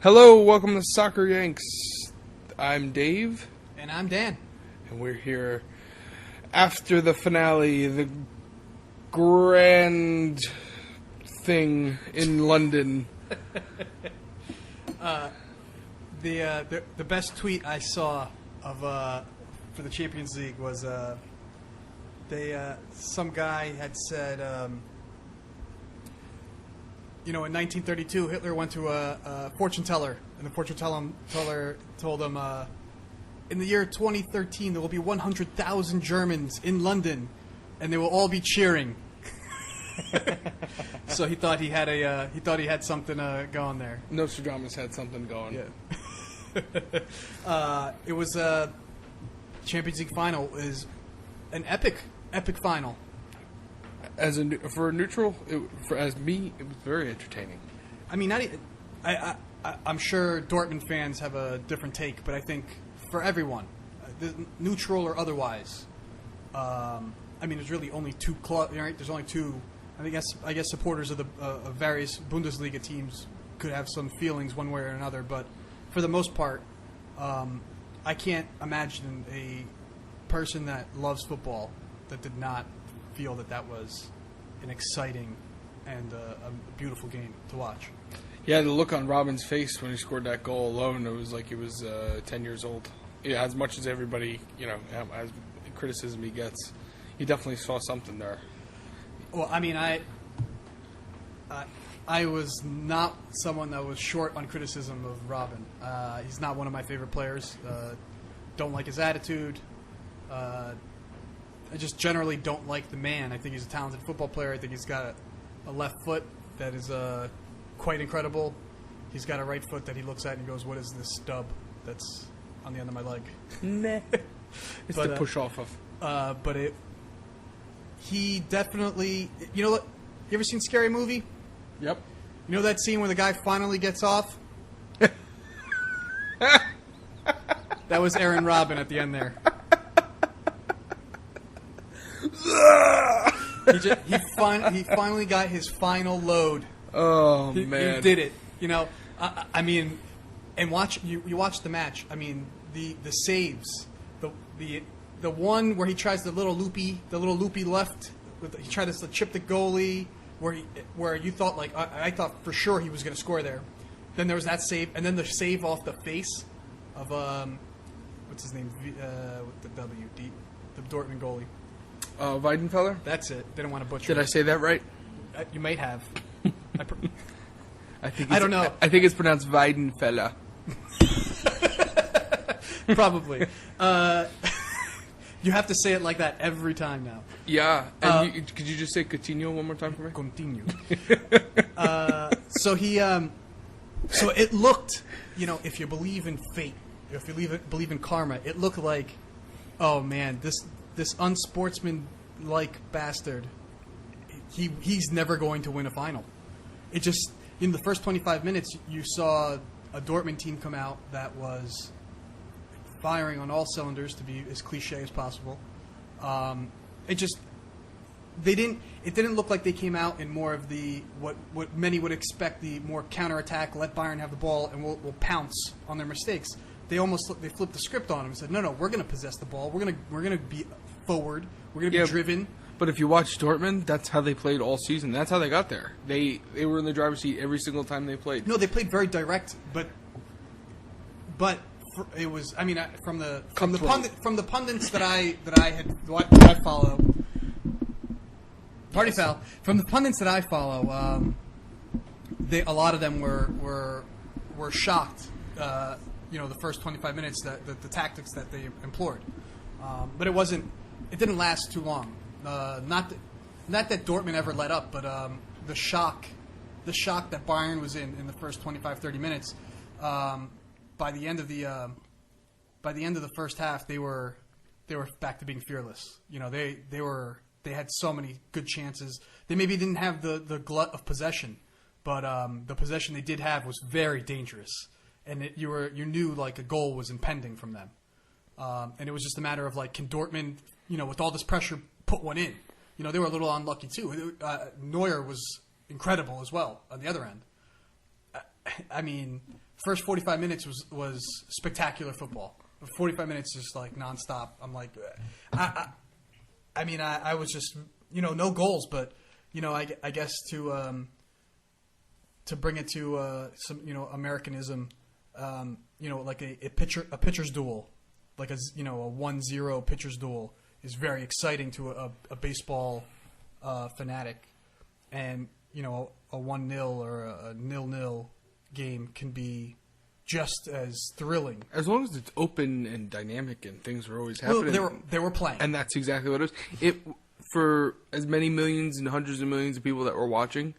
Hello, welcome to Soccer Yanks. I'm Dave. And I'm Dan. And we're here after the finale, the grand thing in London. The best tweet I saw of for the Champions League was some guy had said, in 1932 Hitler went to a fortune teller, and the fortune teller told him, in the year 2013 there will be 100,000 Germans in London, and they will all be cheering. So he thought he had something going there. Nostradamus had something going. Yeah. It was Champions League final is an epic final. For a neutral, as me, it was very entertaining. I mean, I'm sure Dortmund fans have a different take, but I think for everyone, neutral or otherwise, there's really only two clubs. Right? There's only two. I guess supporters of the various Bundesliga teams could have some feelings one way or another, but for the most part, I can't imagine a person that loves football that did not feel that was an exciting and a beautiful game to watch. Yeah, the look on Robben's face when he scored that goal alone, it was like he was 10 years old. Yeah, as much as everybody, as criticism he gets, he definitely saw something there. Well, I mean, I was not someone that was short on criticism of Robben. He's not one of my favorite players. Don't like his attitude. I just generally don't like the man. I think he's a talented football player. I think he's got a left foot that is quite incredible. He's got a right foot that he looks at and he goes, "What is this stub that's on the end of my leg?" Meh. It's to push off of. He definitely... You know what? You ever seen Scary Movie? Yep. You know that scene where the guy finally gets off? That was Arjen Robben at the end there. He finally got his final load. Oh, man. He did it. And you watch the match. I mean, the saves, the one where he tries the little loopy left, he tried to chip the goalie, where you thought I thought for sure he was going to score there. Then there was that save, and then the save off the face of what's his name, with the the Dortmund goalie. Weidenfeller? That's it. Didn't want to butcher Did it. I say that right? You might have. I don't know. I think it's pronounced Weidenfeller. Probably. You have to say it like that every time now. Yeah. And could you just say Coutinho one more time for me? Continue. So it looked, if you believe in fate, if you believe in karma, it looked like, oh man, this unsportsman-like bastard, he's never going to win a final. It just, in the first 25 minutes, you saw a Dortmund team come out that was firing on all cylinders, to be as cliche as possible. It didn't look like they came out in more of the what many would expect, the more counterattack, let Bayern have the ball and we'll pounce on their mistakes. They flipped the script on them and said, no, we're going to possess the ball. We're going to be forward. We're going to be driven. But if you watch Dortmund, that's how they played all season. That's how they got there. They were in the driver's seat every single time they played. No, they played very direct, but it was. I mean, from the pundits that I follow. Party foul. From the pundits that I follow, a lot of them were shocked. The first 25 minutes, the tactics that they employed, but it didn't last too long. Not that Dortmund ever let up, but the shock that Bayern was in the first 25-30 minutes. By the end of the first half, they were back to being fearless. They had so many good chances. They maybe didn't have the glut of possession, but the possession they did have was very dangerous. And you knew like a goal was impending from them, and it was just a matter of can Dortmund, with all this pressure, put one in. They were a little unlucky too. Neuer was incredible as well on the other end. I mean, First 45 minutes was spectacular football. 45 minutes is like nonstop. I'm like, I was just, no goals, but I guess to bring it to some Americanism, like a pitcher's duel, like a 1-0 pitcher's duel is very exciting to a baseball fanatic, and a 1-0 or a 0-0 game can be just as thrilling. As long as it's open and dynamic and things are always happening. Well, they were playing. And that's exactly what it was. For as many millions and hundreds of millions of people that were watching,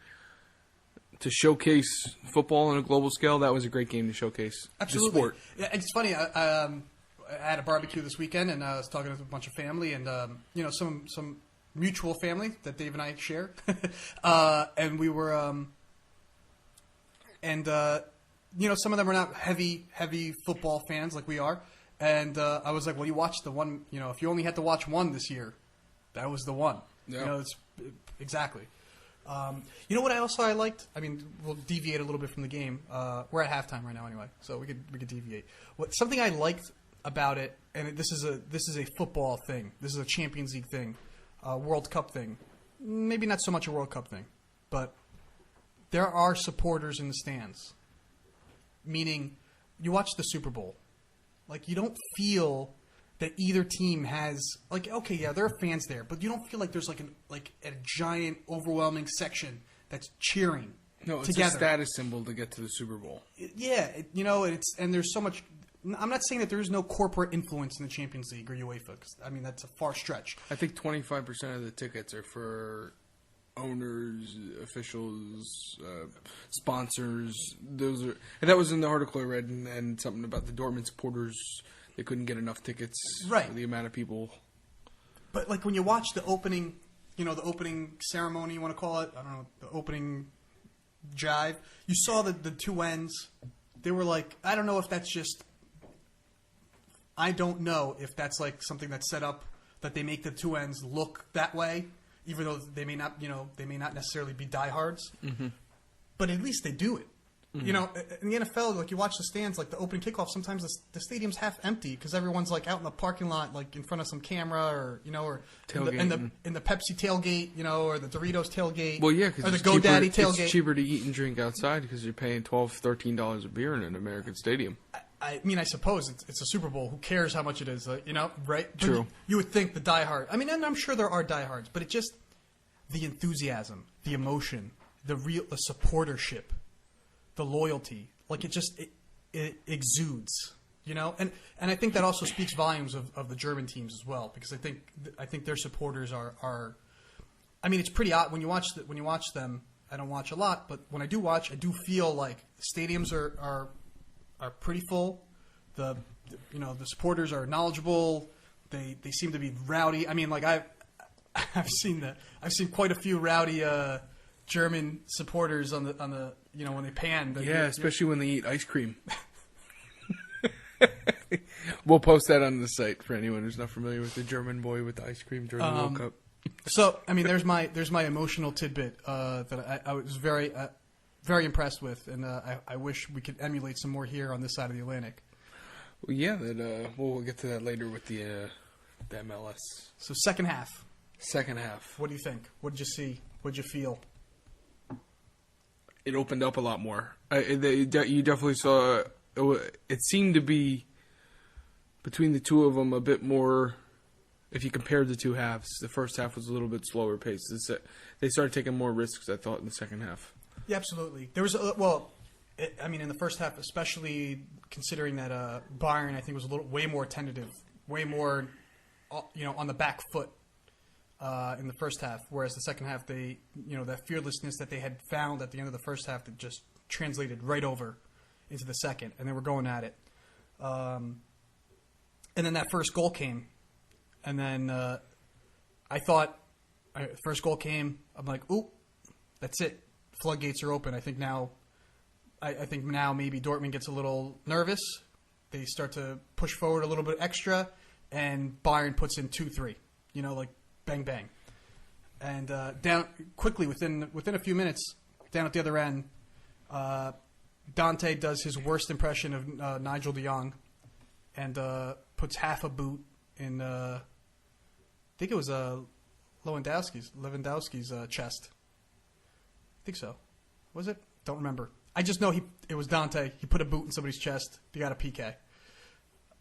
to showcase football on a global scale, that was a great game to showcase Absolutely. the sport. Yeah, it's funny. I had a barbecue this weekend, and I was talking to a bunch of family, and some mutual family that Dave and I share, and we were, some of them are not heavy football fans like we are, and I was like, well, you watched the one, if you only had to watch one this year, that was the one. Yeah. It's exactly. What I liked? I mean, we'll deviate a little bit from the game. We're at halftime right now anyway, so we could deviate. Something I liked about it, and this is a football thing. This is a Champions League thing, World Cup thing. Maybe not so much a World Cup thing, but there are supporters in the stands. Meaning, you watch the Super Bowl, like you don't feel that either team has there are fans there, but you don't feel like there's like a giant overwhelming section that's cheering. No, it's together. a status symbol to get to the Super Bowl. And there's so much. I'm not saying that there is no corporate influence in the Champions League or UEFA, 'cause, I mean that's a far stretch. I think 25% of the tickets are for owners, officials, sponsors. And that was in the article I read, and something about the Dortmund supporters. They couldn't get enough tickets Right. for the amount of people. But like when you watch the opening, the opening ceremony, you want to call it, I don't know, the opening jive, you saw the two ends. They were like, I don't know if that's like something that's set up that they make the two ends look that way, even though they may not necessarily be diehards. Mm-hmm. But at least they do it. Mm-hmm. In the NFL, like you watch the stands, like the opening kickoff, sometimes the stadium's half empty because everyone's like out in the parking lot, like in front of some camera, or in the Pepsi tailgate, or the Doritos tailgate. Well, yeah, because the GoDaddy tailgate. It's cheaper to eat and drink outside because you're paying $12, $13 a beer in an American stadium. I mean, I suppose it's a Super Bowl. Who cares how much it is, right? True. But you would think the diehard. I mean, and I'm sure there are diehards, but it just the enthusiasm, the emotion, the supportership. The loyalty, like it exudes, and I think that also speaks volumes of the German teams as well, because I think their supporters are I mean, it's pretty odd when you watch them. I don't watch a lot, but when I do watch, I do feel like stadiums are pretty full. The supporters are knowledgeable. They seem to be rowdy. I mean, like I've seen quite a few rowdy German supporters on the when they pan. Especially when they eat ice cream. We'll post that on the site for anyone who's not familiar with the German boy with the ice cream during the World Cup. So, I mean, there's my emotional tidbit that I was very very impressed with, and I wish we could emulate some more here on this side of the Atlantic. Well, yeah, we'll get to that later with the MLS. So, second half. Second half. What do you think? What did you see? What did you feel? It opened up a lot more. You definitely saw. It seemed to be between the two of them a bit more. If you compared the two halves, the first half was a little bit slower paced. They started taking more risks, I thought, in the second half. Yeah, absolutely. There was in the first half, especially considering that Bayern, I think, was way more tentative, way more, on the back foot. In the first half, whereas the second half, they, that fearlessness that they had found at the end of the first half that just translated right over into the second, and they were going at it. And then that first goal came, and then I thought, first goal came, I'm like, ooh, that's it. Floodgates are open. I think now maybe Dortmund gets a little nervous. They start to push forward a little bit extra, and Bayern puts in 2-3. Like. Bang, bang. And down quickly, within a few minutes, down at the other end, Dante does his worst impression of Nigel de Jong and puts half a boot in, I think it was Lewandowski's chest. I think so. Was it? Don't remember. I just know it was Dante. He put a boot in somebody's chest. He got a PK.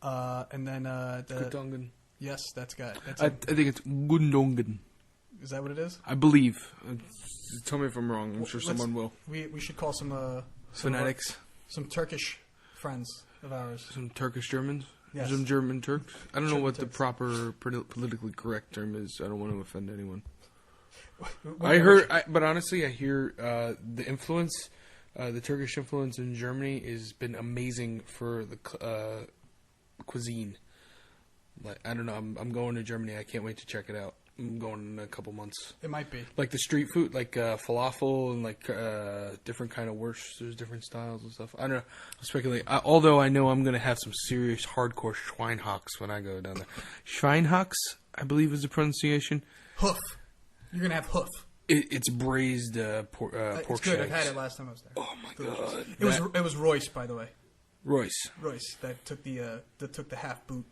And then Gudongen. Yes, that's got. I think it's Gudongen. Is that what it is? I believe. Tell me if I'm wrong. I'm sure someone will. We should call some Fanatics. Some Turkish friends of ours. Some Turkish Germans. Yes. Some German Turks. I don't know what the Turks. proper politically correct term is. I don't want to offend anyone. But honestly, I hear the influence, the Turkish influence in Germany has been amazing for the cuisine. Like, I don't know. I'm going to Germany. I can't wait to check it out. I'm going in a couple months. It might be. Like the street food, like falafel and like different kind of wurst. There's different styles and stuff. I don't know. I'm speculating. Although I know I'm going to have some serious hardcore Schweinhocks when I go down there. Schweinhocks, I believe is the pronunciation. Hoof. You're going to have hoof. It's braised pork It's good. shanks. I had it last time I was there. Oh my god! It was Royce, by the way. Royce. Royce that took the half boot.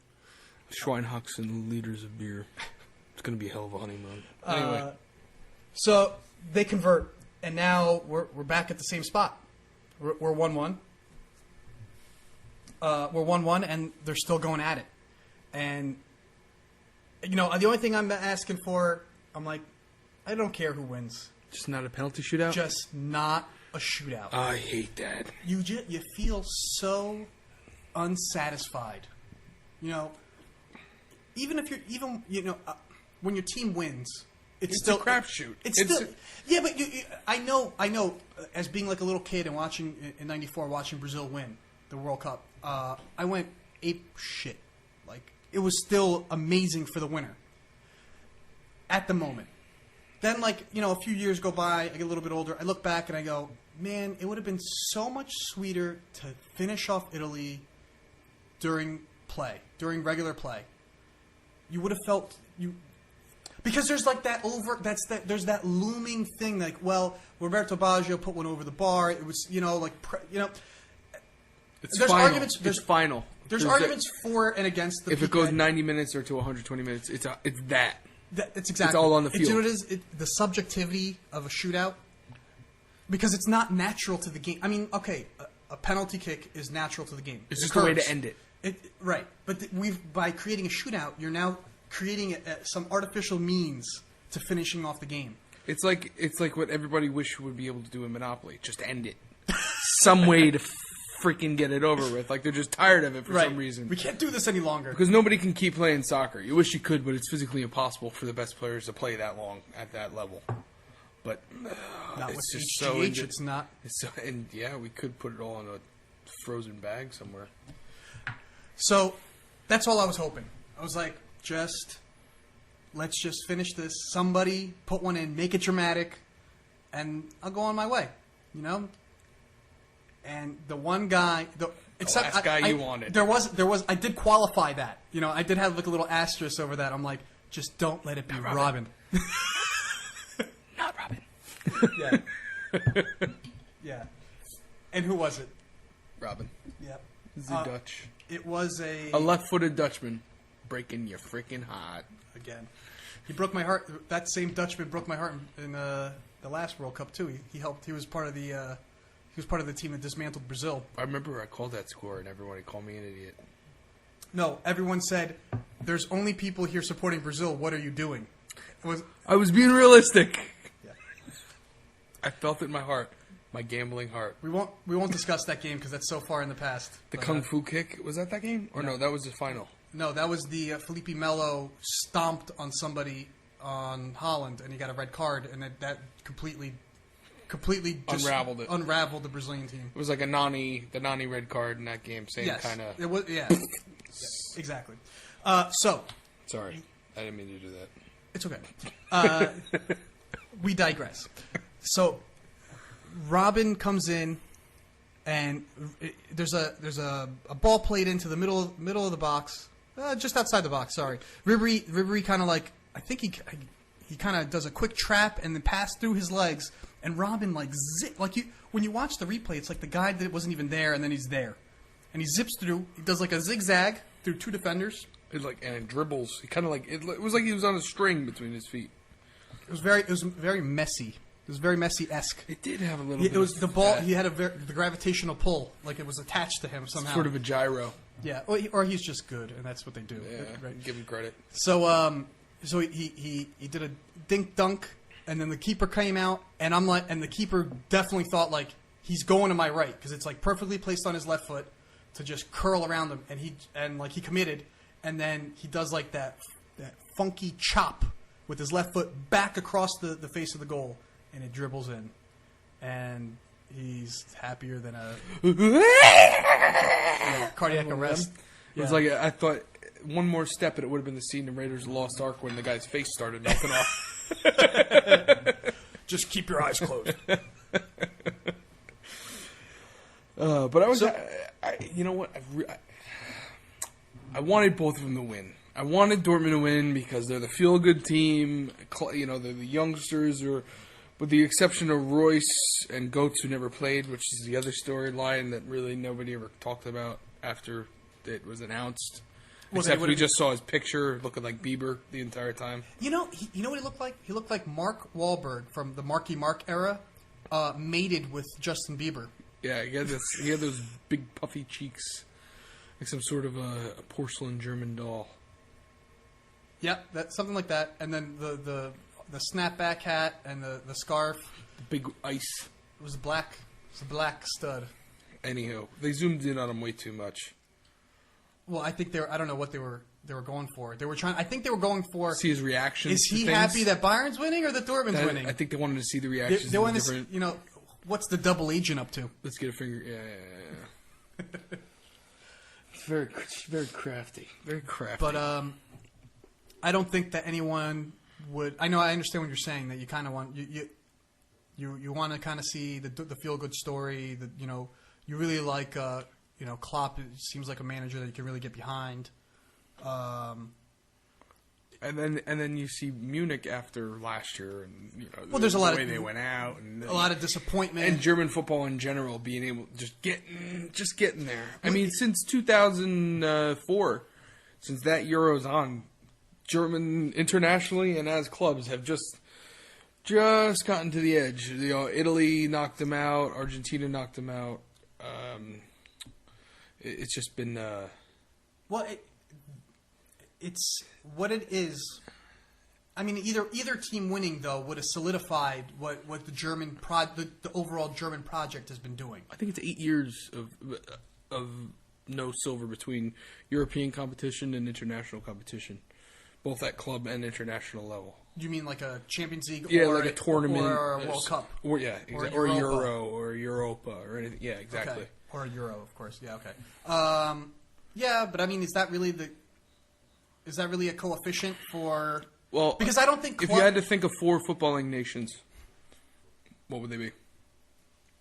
Schweinhocks and liters of beer. It's going to be a hell of a honeymoon. Anyway. So they convert, and now we're back at the same spot. We're 1-1. We're 1-1, and they're still going at it. And, the only thing I'm asking for, I'm like, I don't care who wins. Just not a penalty shootout? Just not a shootout. I hate that. You feel so unsatisfied. Even if when your team wins, it's still a crapshoot. It's still but I know. As being like a little kid and watching in '94, watching Brazil win the World Cup, I went ape shit. Like it was still amazing for the winner at the moment. Then, a few years go by, I get a little bit older. I look back and I go, man, it would have been so much sweeter to finish off Italy during regular play. You would have felt because there's there's that looming thing Roberto Baggio put one over the bar. It was It's there's final. arguments. It's final. There's arguments for and against the. If it goes 90 minutes or to 120 minutes, it's that. It's exactly. It's all on the field. You know what it is? The subjectivity of a shootout, because it's not natural to the game. I mean, okay, a penalty kick is natural to the game. It's just a way to end it. Right, but by creating a shootout, you're now creating some artificial means to finishing off the game. It's like what everybody wish would be able to do in Monopoly. Just end it. Some way to freaking get it over with. Like they're just tired of it for some reason. We can't do this any longer. Because nobody can keep playing soccer. You wish you could, but it's physically impossible for the best players to play that long at that level. But not it's with just HGH, so it's not. And yeah, we could put it all in a frozen bag somewhere. So that's all I was hoping. I was like, let's just finish this. Somebody put one in, make it dramatic, and I'll go on my way. And the one guy, last guy you wanted. There was. I did qualify that. I did have a little asterisk over that. I'm like, just don't let it be Robben. Not Robben. Yeah. Yeah. And who was it? Robben. Yeah. The Dutch. It was a left-footed Dutchman breaking your freaking heart. Again. He broke my heart. That same Dutchman broke my heart in the last World Cup too. He helped. He was part of the. He was part of the team that dismantled Brazil. I remember I called that score and everybody called me an idiot. No, everyone said, "There's only people here supporting Brazil. What are you doing?" I was being realistic. Yeah. I felt it in my heart, my gambling heart. We won't discuss that game because that's so far in the past. The Kung Fu kick, was that game? Or no, that was the final. No, that was the Felipe Melo stomped on somebody on Holland and he got a red card, and that completely just unraveled the Brazilian team. It was like the Nani red card in that game. Same kind of. It was, yeah. Exactly. So. Sorry, I didn't mean to do that. It's okay. We digress. So, Robben comes in, and there's a ball played into the middle of the box, just outside the box. Sorry, Ribéry kind of I think he kind of does a quick trap and then pass through his legs And Robben when you watch the replay, it's like the guy that wasn't even there, and then he's there, and he zips through. He does like a zigzag through 2 defenders. And it dribbles. He kind of it was like he was on a string between his feet. It was very messy. It was very Messi-esque. It did have a little. It was the ball. He had the gravitational pull, like it was attached to him somehow. Sort of a gyro. Yeah, or he's just good, and that's what they do. Yeah, right. Give him credit. So he did a dink dunk, and then the keeper came out, and the keeper definitely thought like he's going to my right because it's like perfectly placed on his left foot to just curl around him, and he committed, and then he does like that funky chop with his left foot back across the face of the goal, and it dribbles in, and he's happier than a cardiac arrest. It was like I thought one more step and it would have been the scene in Raiders of the Lost Ark when the guy's face started melting off. Just keep your eyes closed. But I was, you know what? I wanted both of them to win. I wanted Dortmund to win because they're the feel-good team. You know, they're the youngsters, with the exception of Royce and Goetz, who never played, which is the other storyline that really nobody ever talked about after it was announced. Except we just saw his picture looking like Bieber the entire time. You know what he looked like? He looked like Mark Wahlberg from the Marky Mark era, mated with Justin Bieber. Yeah, he had those big puffy cheeks, like some sort of a porcelain German doll. Yep, something like that. And then the snapback hat and the scarf. The big ice. It was black. It was a black stud. Anyhow, they zoomed in on him way too much. Well, I think I don't know what they were going for. They were trying. I think they were going for see his reaction. Is he happy that Bayern's winning or that Dortmund's winning? I think they wanted to see the reactions. They wanted to see, what's the double agent up to? Let's get a finger. Yeah. It's very, very crafty. Very crafty. But I don't think that anyone would. I understand what you're saying. That you kind of want you want to kind of see the feel good story. That you really like. Klopp seems like a manager that you can really get behind. And then you see Munich after last year, and there's a lot the way of they went out, and a lot of disappointment, and German football in general being able to just getting there. I mean, since 2004, since that Euro's on, German internationally and as clubs have just gotten to the edge. Italy knocked them out, Argentina knocked them out. It's just been. It's what it is. I mean, either team winning though would have solidified what the German the overall German project has been doing. I think it's 8 years of no silver between European competition and international competition, both at club and international level. You mean like a Champions League? Yeah, or like a tournament, or a World Cup, or Euro, or Europa, or anything. Yeah, exactly. Okay. Or a Euro, of course. Yeah, okay. Yeah, but I mean, is that really a coefficient for? Well, because I don't think if you had to think of 4 footballing nations, what would they be?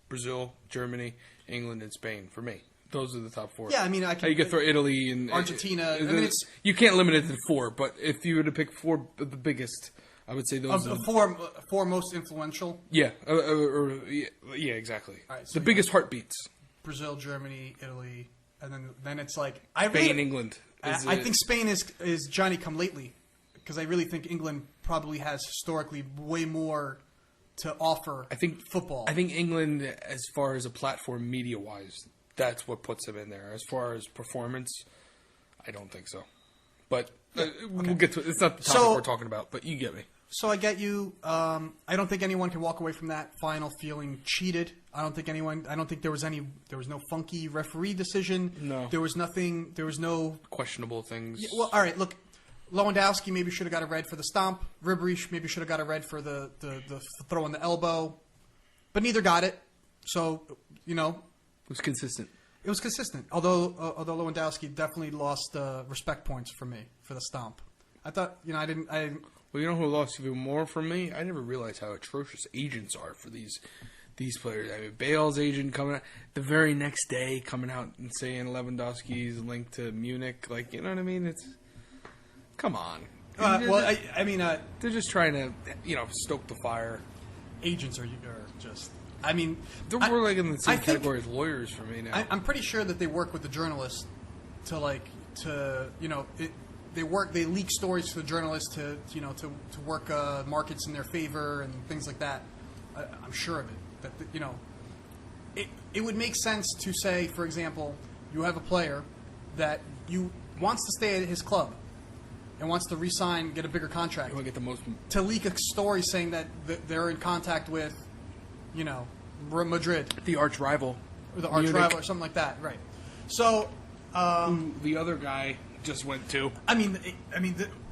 Brazil, Germany, England, and Spain. For me, those are the top 4. Yeah, I mean, you could throw Italy and Argentina. I mean, you can't limit it to 4, but if you were to pick 4 of the biggest, I would say those of the four most influential. Yeah, yeah, exactly. Right, so the biggest heartbeats. Brazil, Germany, Italy, and then it's like Spain, England. I think Spain is Johnny come lately, because I really think England probably has historically way more to offer. Football. I think England, as far as a platform media wise, that's what puts them in there. As far as performance, I don't think so. But we'll get to it. It's not the topic we're talking about, but you get me. So I get you. I don't think anyone can walk away from that final feeling cheated. I don't think there was no funky referee decision. No. There was nothing. There was no questionable things. Yeah, well, all right. Look, Lewandowski maybe should have got a red for the stomp. Riche maybe should have got a red for the throw in the elbow, but neither got it. So it was consistent. It was consistent. Although Lewandowski definitely lost respect points for me for the stomp. I thought I didn't. Well, you know who lost even more from me? I never realized how atrocious agents are for these players. I mean, Bale's agent coming out the very next day, coming out and saying Lewandowski's linked to Munich. Like, you know what I mean? It's come on. They're just trying to stoke the fire. agents are just. I mean, They're more like in the same I think- category as lawyers for me now. I'm pretty sure that they work with the journalists they leak stories to the journalists to work markets in their favor and things like that. I'm sure of it. That it would make sense to say, for example, you have a player that wants to stay at his club and wants to re-sign, get a bigger contract. You want to get the most. To leak a story saying that they're in contact with, Madrid, The arch rival. or the arch Munich. rival, or something like that, right? So, Who the other guy just went to. all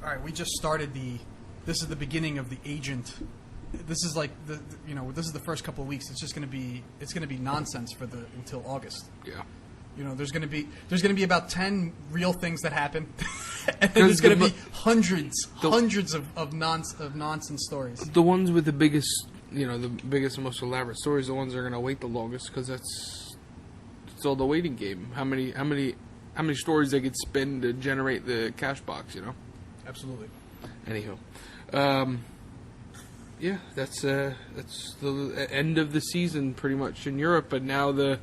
right. We just started This is the beginning of the agent. This is like this is the first couple of weeks. It's just going to be nonsense until August. Yeah. There's going to be about 10 real things that happen, and then there's going to be hundreds of nonsense stories. The ones with the biggest, the biggest and most elaborate stories, the ones that are going to wait the longest, because it's all the waiting game. How many stories they could spin to generate the cash box, Absolutely. Anywho, yeah, that's the end of the season pretty much in Europe, but now the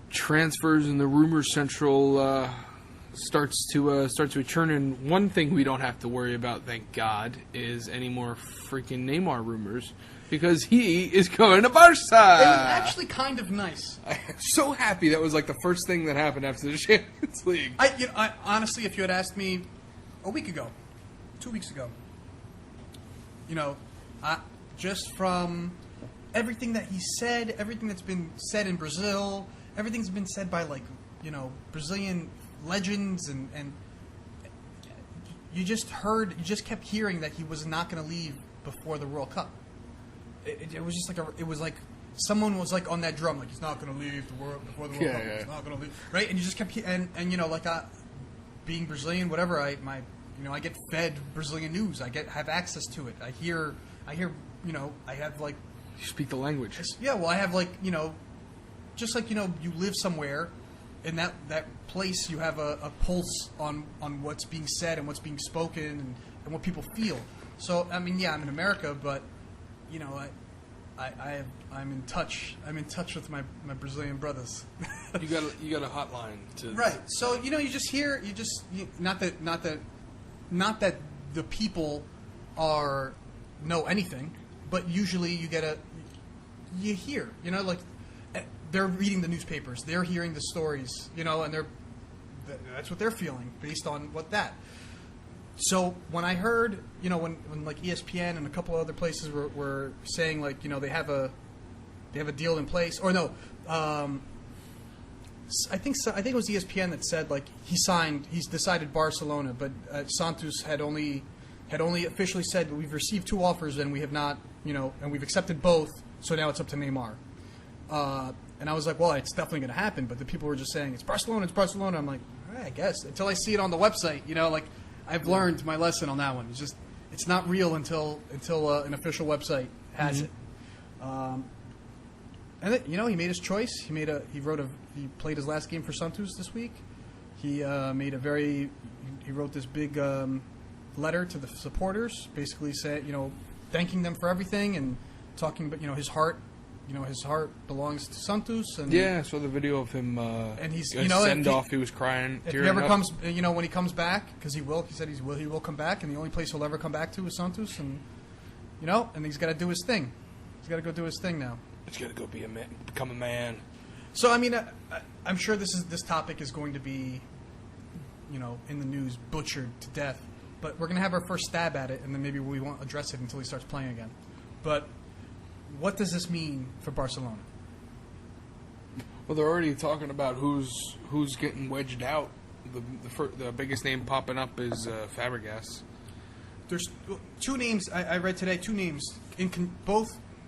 transfers and the rumor central starts to churn. And one thing we don't have to worry about, thank God, is any more freaking Neymar rumors, because he is going to Barca. It was actually kind of nice. I'm so happy. That was like the first thing that happened after the Champions League. I honestly, if you had asked me a week ago, 2 weeks ago, just from everything that he said, everything that's been said in Brazil, everything's been said by Brazilian legends, and you just kept hearing that he was not going to leave before the World Cup. It was just like someone was like on that drum, like he's not going to leave before the World Cup. Yeah. He's not going to leave, right? And you just kept being Brazilian, whatever. I get fed Brazilian news. I have access to it. I hear. I have You speak the language. Yeah, well, I have just like you live somewhere, in that place you have a pulse on what's being said and what's being spoken and what people feel. So I'm in America, but I'm in touch. I'm in touch with my Brazilian brothers. You got a hotline to Right. So you just hear not that the people know anything, but usually you hear they're reading the newspapers, they're hearing the stories, and that's what they're feeling based on that. So when I heard, when like ESPN and a couple other places were saying they have a deal in place, or no, I think it was ESPN that said he's decided Barcelona, but Santos had only officially said we've received 2 offers and we have not, and we've accepted both, so now it's up to Neymar. And I was like, well, it's definitely going to happen, but the people were just saying it's Barcelona. I'm like, all right, I guess, until I see it on the website, I've learned my lesson on that one. It's not real until an official website has it. And then, he made his choice. He played his last game for Santos this week. He wrote this big letter to the supporters, basically thanking them for everything and talking about his heart. His heart belongs to Santos. And Yeah, I saw the video of him. and he's send off. He was crying. If he ever comes, when he comes back, because he said he will come back, and the only place he'll ever come back to is Santos, and and he's got to do his thing. He's got to go do his thing now. He's got to go be a man, become a man. So I'm sure this topic is going to be, in the news, butchered to death. But we're going to have our first stab at it, and then maybe we won't address it until he starts playing again. But what does this mean for Barcelona? Well, they're already talking about who's getting wedged out. The biggest name popping up is Fabregas. There's 2 names I read today. 2 names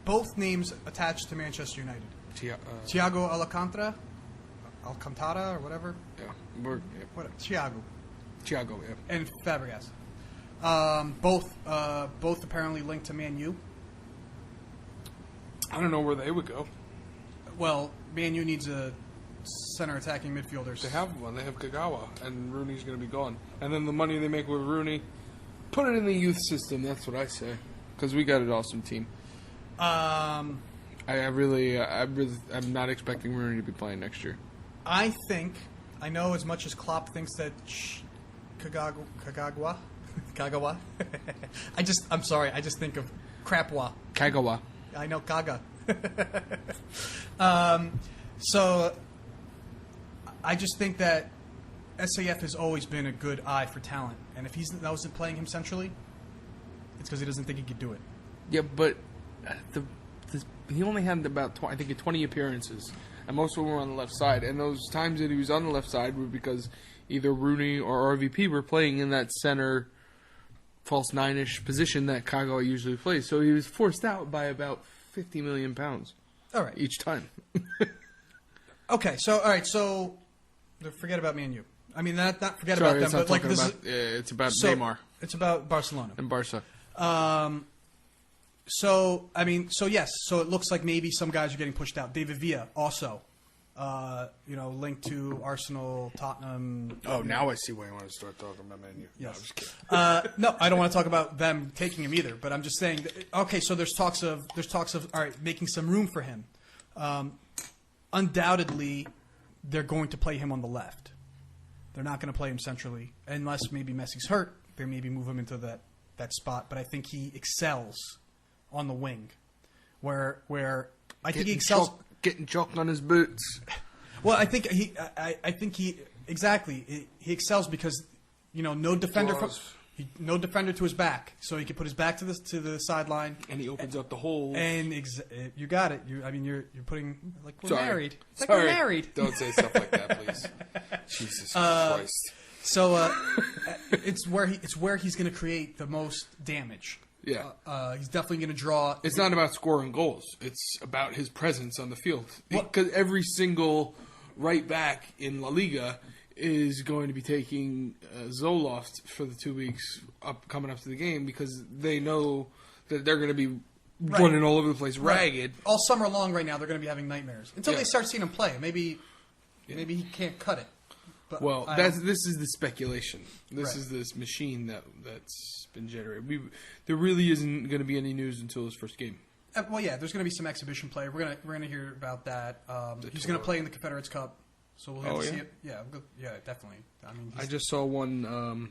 both names attached to Manchester United. Thiago Alcantara, or whatever. Yeah, Thiago, yeah, and Fabregas. Both apparently linked to Man U. I don't know where they would go. Well, Man U needs a center attacking midfielders. They have one. They have Kagawa, and Rooney's going to be gone. And then the money they make with Rooney, put it in the youth system. That's what I say, because we got an awesome team. Um, I'm not expecting Rooney to be playing next year. I think, I know as much as Klopp thinks that Kagawa? I'm sorry, I just think of Crapwa. Kagawa. I know Kaga. So, I just think that SAF has always been a good eye for talent. And if that wasn't playing him centrally, it's because he doesn't think he could do it. Yeah, but he only had about 20 appearances, and most of them were on the left side. And those times that he was on the left side were because either Rooney or RVP were playing in that center false nine-ish position that Kagawa usually plays. So he was forced out by about £50 million All right. each time. Okay, so forget about Me and You. I mean, not forget Sorry, about them, but like this it's about Neymar It's about Barcelona and Barca. So yes. So it looks like maybe some guys are getting pushed out. David Villa also, linked to Arsenal, Tottenham. Oh, now I see why you want to start talking about Man U. Yes. No, I'm just kidding. No, I don't want to talk about them taking him either. But I'm just saying. Okay, so there's talks of all right, making some room for him. Undoubtedly, they're going to play him on the left. They're not going to play him centrally unless maybe Messi's hurt. They maybe move him into that spot. But I think he excels on the wing, where I think he excels getting chalk on his boots. Well, I think he exactly he excels because no defender no defender to his back, so he can put his back to the sideline, and he opens up the hole. And you got it. You're putting like we're Sorry. married. It's like Sorry. we're married. Don't say stuff like that, please. Jesus Christ. So it's where he's going to create the most damage. Yeah. He's definitely going to draw. It's not about scoring goals. It's about his presence on the field. Because every single right back in La Liga is going to be taking Zoloft for the 2 weeks coming up to the game because they know that they're going to be running all over the place, ragged. All summer long right now, they're going to be having nightmares. Until they start seeing him play. Maybe he can't cut it. But this is the speculation. This is this machine that's been generated. There really isn't going to be any news until his first game. Well, yeah, there's going to be some exhibition play. We're gonna hear about that. He's going to play in the Confederates Cup, so we'll have to see it. Yeah, definitely. I mean, I just saw one.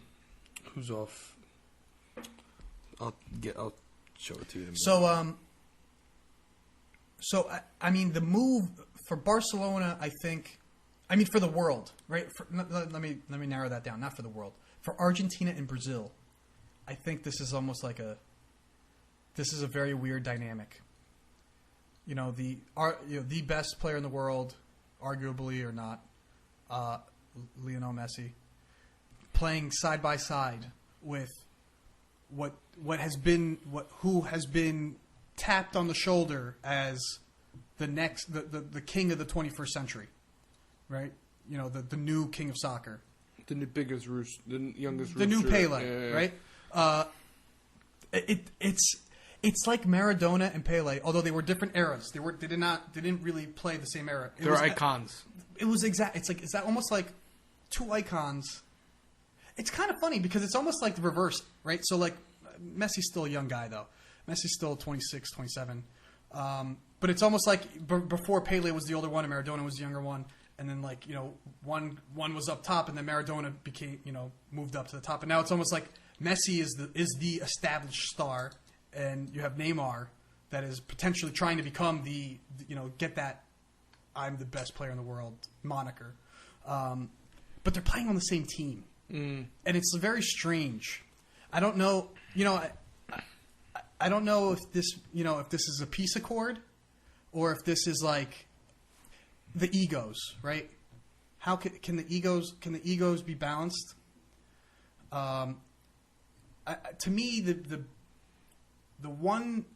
Who's off? I'll show it to you. So I mean, the move for Barcelona, I think. I mean, for the world, right? Let me narrow that down. Not for the world. For Argentina and Brazil, I think this is almost like this is a very weird dynamic. The best player in the world, arguably or not, Lionel Messi, playing side by side with who has been tapped on the shoulder as the king of the 21st century. Right, the new king of soccer, the biggest roost, the youngest, the new Pele, right? It's like Maradona and Pele, although they were different eras. They didn't really play the same era. They're icons. It was exact. It's like, is that almost like two icons? It's kind of funny because it's almost like the reverse, right? So like Messi's still a young guy though. Messi's still 26, 27. But it's almost like before Pele was the older one and Maradona was the younger one. And then, one was up top, and then Maradona became, moved up to the top. And now it's almost like Messi is the established star, and you have Neymar that is potentially trying to become get that I'm the best player in the world moniker. But they're playing on the same team, and it's very strange. I don't know, I don't know if this is a peace accord, or if this is like. The egos, right? How can the egos be balanced? To me, the one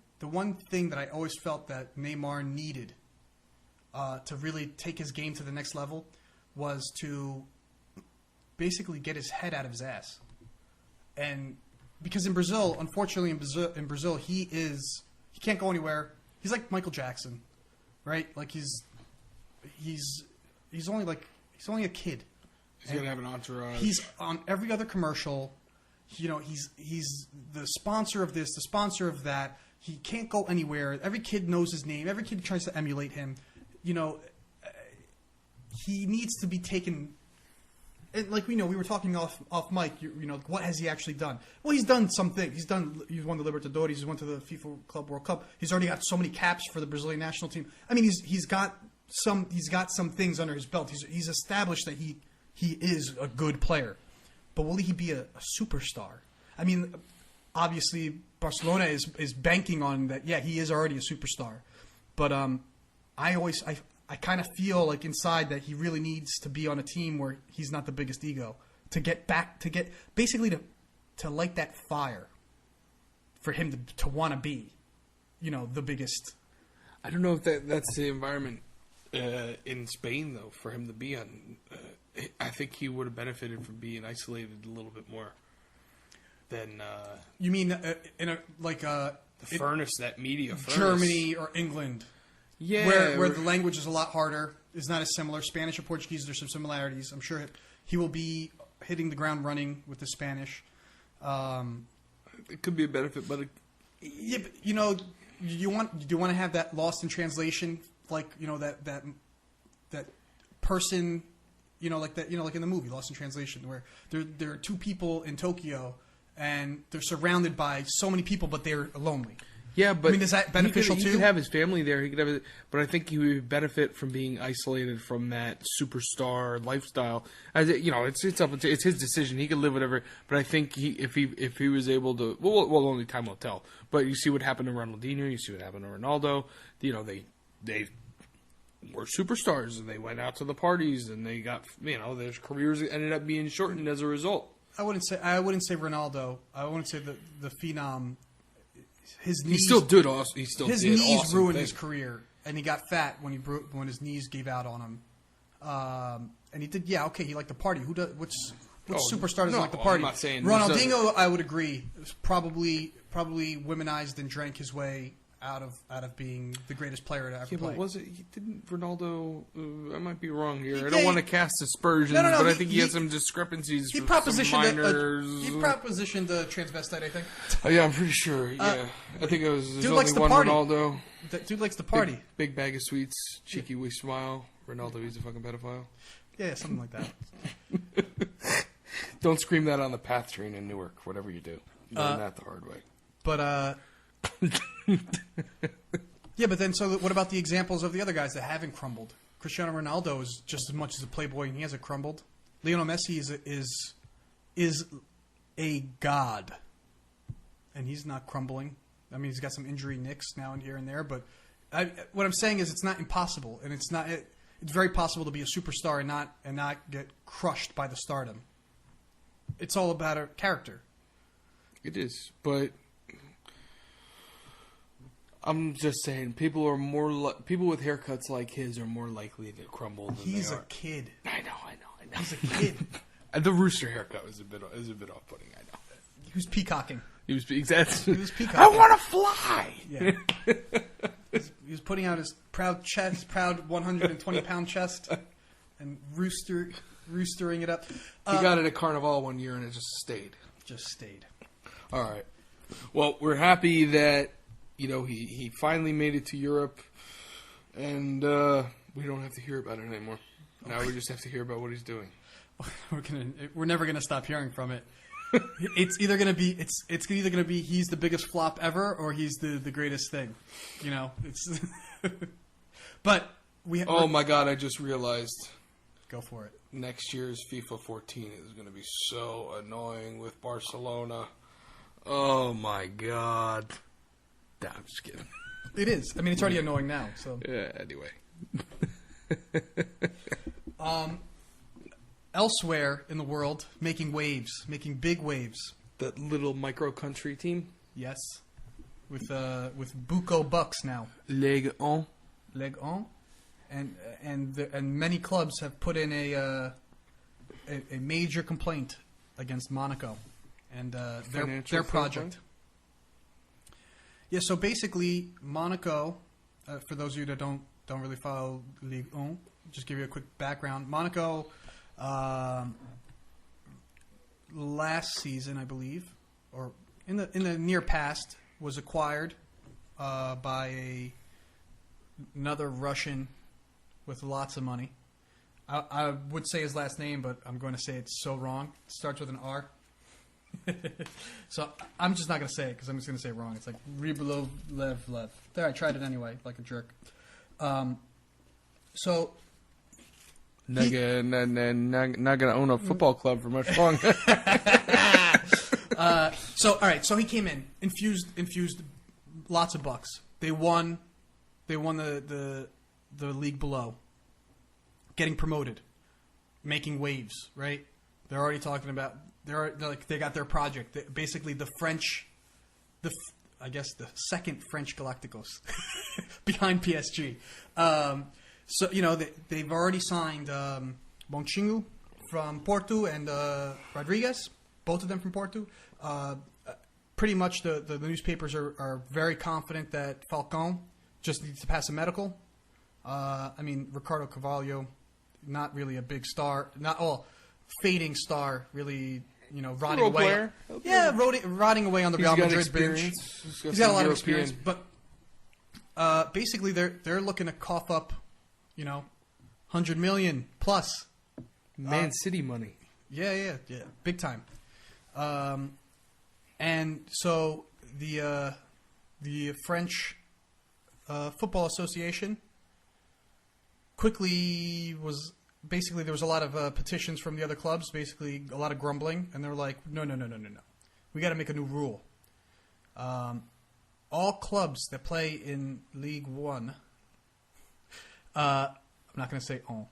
thing that I always felt that Neymar needed to really take his game to the next level was to basically get his head out of his ass, and because in Brazil, unfortunately, in Brazil, he can't go anywhere. He's like Michael Jackson, right? Like he's only a kid. He's gonna have an entourage. He's on every other commercial. He's the sponsor of this, the sponsor of that. He can't go anywhere. Every kid knows his name. Every kid tries to emulate him. You know, he needs to be taken. And like we were talking off mic. You know, what has he actually done? Well, he's done something. He's won the Libertadores. He's won to the FIFA Club World Cup. He's already got so many caps for the Brazilian national team. I mean, he's got some things under his belt. He's established that he is a good player. But will he be a superstar? I mean, obviously Barcelona is banking on that. Yeah, he is already a superstar. But I kind of feel like inside that he really needs to be on a team where he's not the biggest ego to get light that fire for him to want to be, you know, the biggest. I don't know if that's the environment in Spain though for him to be on. I think he would have benefited from being isolated a little bit more than. You mean the furnace, that media furnace. Germany or England? Yeah, where the language is a lot harder, is not as similar. Spanish or Portuguese, there's some similarities. I'm sure he will be hitting the ground running with the Spanish. It could be a benefit, but yeah, but you know, do you want to have that lost in translation, like you know that person, you know, like that, you know, like in the movie Lost in Translation, where there are two people in Tokyo and they're surrounded by so many people, but they're lonely. Yeah, but I mean, is that beneficial too? He could have his family there. He could have, but I think he would benefit from being isolated from that superstar lifestyle. As you know, it's his decision. He can live whatever. But I think if he was able to, well, only time will tell. But you see what happened to Ronaldinho. You see what happened to Ronaldo. You know, they were superstars and they went out to the parties and they got, you know, their careers ended up being shortened as a result. I wouldn't say Ronaldo. I wouldn't say the phenom. His knees, he still did awesome. His knees awesome ruined his career, and he got fat when his knees gave out on him. And he did, yeah, okay. He liked the party. Which superstar doesn't like the party? I'm not saying Ronaldinho. I would agree. Was probably womanized and drank his way out of being the greatest player to ever play. But was it? He didn't Ronaldo? I might be wrong here. I don't want to cast aspersions, but I think he had some discrepancies. He propositioned a transvestite, I think. Oh yeah, I'm pretty sure. Yeah, I think it was. Dude likes to party. Ronaldo. That dude likes to party. Big bag of sweets, cheeky wee smile. Ronaldo, he's a fucking pedophile. Yeah, something like that. Don't scream that on the PATH train in Newark. Whatever you do, learn that the hard way. But yeah, but then so what about the examples of the other guys that haven't crumbled? Cristiano Ronaldo is just as much as a playboy, and he hasn't crumbled. Lionel Messi is a god, and he's not crumbling. I mean, he's got some injury nicks now and here and there, but what I'm saying is it's not impossible, and it's very possible to be a superstar and not get crushed by the stardom. It's all about a character. It is, but I'm just saying, people with haircuts like his are more likely to crumble than He's they a are. kid. I know. He's a kid. The rooster haircut was a bit off-putting. I know. He was peacocking. He was peacocking. I want to fly. Yeah. He was putting out his proud 120-pound chest, and roostering it up. He got it at Carnival one year, and it just stayed. All right. Well, we're happy that, you know, he finally made it to Europe, and we don't have to hear about it anymore. Now we just have to hear about what he's doing. We're never gonna stop hearing from it. It's either gonna be he's the biggest flop ever, or he's the greatest thing. You know, it's. But oh my God! I just realized. Go for it. Next year's FIFA 14 is going to be so annoying with Barcelona. Oh my God! Nah, I'm just kidding. It is. I mean, it's already annoying now. So yeah. Anyway. Elsewhere in the world, making big waves. That little micro country team. Yes, with Bucco Bucks now. Ligue 1. And many clubs have put in a major complaint against Monaco and their project. Yeah, so basically Monaco, for those of you that don't really follow Ligue 1, just give you a quick background. Monaco, last season, I believe, or in the near past, was acquired by another Russian with lots of money. I would say his last name, but I'm going to say it's so wrong. It starts with an R. So I'm just not going to say it because I'm just going to say it wrong. It's like Rybolov Lev. There, I tried it anyway, like a jerk. So not gonna own a football club for much longer. So all right, so he came in, infused lots of bucks. They won the league below, getting promoted, making waves. Right? They're already talking about they got their project. Basically, the French, I guess the second French Galacticos behind PSG. So, they've already signed Bonchingu from Porto and Rodriguez, both of them from Porto. Pretty much the newspapers are very confident that Falcão just needs to pass a medical. Ricardo Carvalho, not really a big star, fading star, really, rotting Role away. player. Yeah, rotting away on the Real Madrid bench. He's got a lot of experience, but basically they're looking to cough up, 100 million plus. Man City money. Yeah, big time. And so the French Football Association quickly was basically there was a lot of petitions from the other clubs, basically a lot of grumbling, and they were like, no, we got to make a new rule. All clubs that play in League One. I'm not going to say all.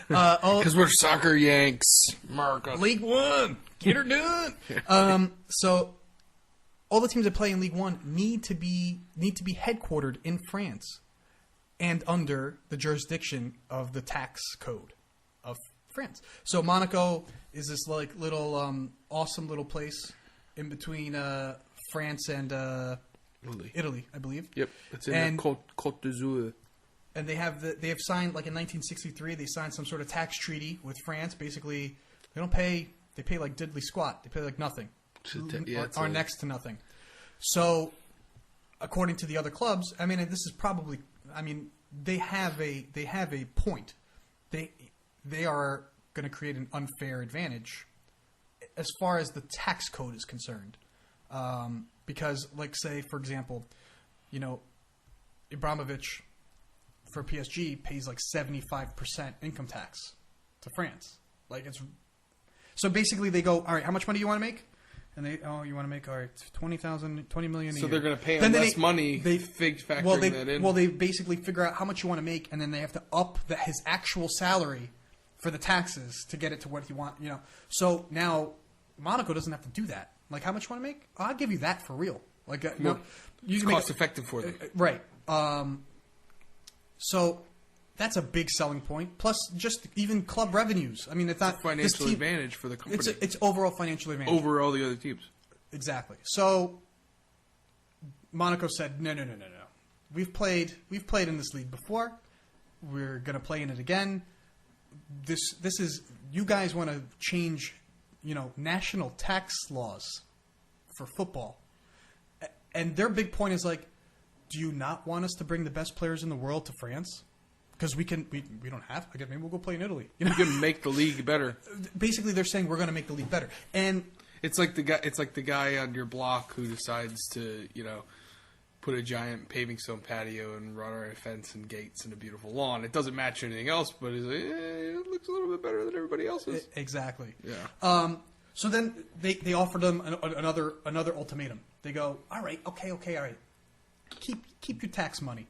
Because we're soccer Yanks. America. League One. Get her done. So all the teams that play in League One need to be headquartered in France and under the jurisdiction of the tax code of France. So Monaco is this like little awesome little place in between France and Italy, I believe. Yep, it's in the Côte d'Azur. And they have signed, like in 1963, they signed some sort of tax treaty with France. Basically, they pay like diddly squat. They pay like nothing, or next to nothing. So, according to the other clubs, this is probably, they have a point. They are going to create an unfair advantage as far as the tax code is concerned. Because, like, say, for example, Ibrahimovic for PSG pays like 75% income tax to France. So basically they go, all right, how much money do you want to make? And you want to make, all right, 20 million a year. So they're going to pay them less money, factoring that in. Well, they basically figure out how much you want to make, and then they have to up his actual salary for the taxes to get it to what he wants. So now Monaco doesn't have to do that. Like, how much you want to make? I'll give you that for real. Like, it's cost effective for them. Right. So that's a big selling point. Plus, just even club revenues. It's not financial advantage for the company. It's overall financial advantage over all the other teams. Exactly. So Monaco said, no. We've played in this league before. We're going to play in it again. This is, you guys want to change, national tax laws for football. And their big point is like, do you not want us to bring the best players in the world to France? Because we don't have. Okay, maybe we'll go play in Italy. You can make the league better. Basically, they're saying we're going to make the league better, and it's like the guy on your block who decides to put a giant paving stone patio and wrought iron fence and gates and a beautiful lawn. It doesn't match anything else, but it looks a little bit better than everybody else's. Exactly. Yeah. So then they offered them another ultimatum. They go, all right. Keep your tax money.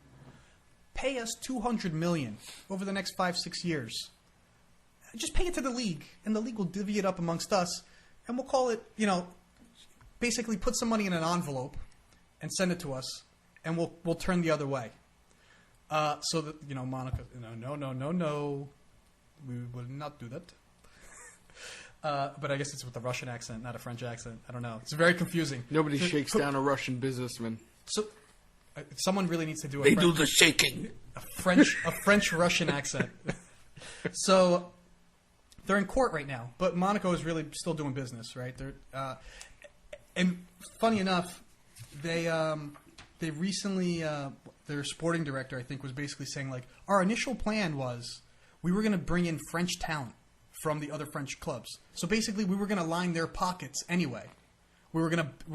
Pay us $200 million over the next 5-6 years. Just pay it to the league, and the league will divvy it up amongst us, and we'll call it, basically put some money in an envelope and send it to us, and we'll turn the other way. So that Monaco, no, we will not do that. But I guess it's with a Russian accent, not a French accent. I don't know. It's very confusing. Nobody shakes down a Russian businessman. So someone really needs to do They do the shaking. A French Russian accent. So they're in court right now, but Monaco is really still doing business, right? And funny enough, they recently their sporting director, I think, was basically saying like our initial plan was we were going to bring in French talent from the other French clubs. So basically, we were going to line their pockets anyway. We're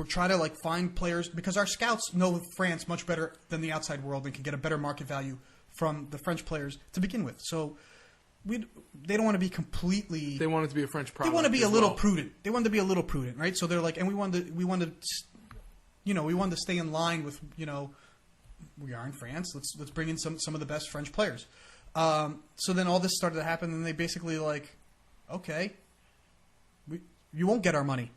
try to like find players because our scouts know France much better than the outside world and can get a better market value from the French players to begin with. So they don't want to be completely. They want it to be a French product. They want to be a little prudent. They wanted to be a little prudent, right? So they're like, and we wanted to stay in line with we are in France. Let's bring in some of the best French players. So then all this started to happen, and they basically like, okay, you won't get our money.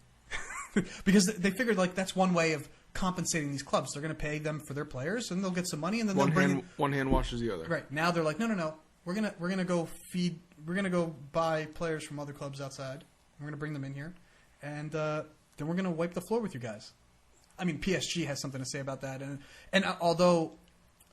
Because they figured like that's one way of compensating these clubs. They're going to pay them for their players, and they'll get some money, and then one hand washes the other. Right now, they're like, no. We're gonna go buy players from other clubs outside. We're gonna bring them in here, and then we're gonna wipe the floor with you guys. I mean, PSG has something to say about that, and although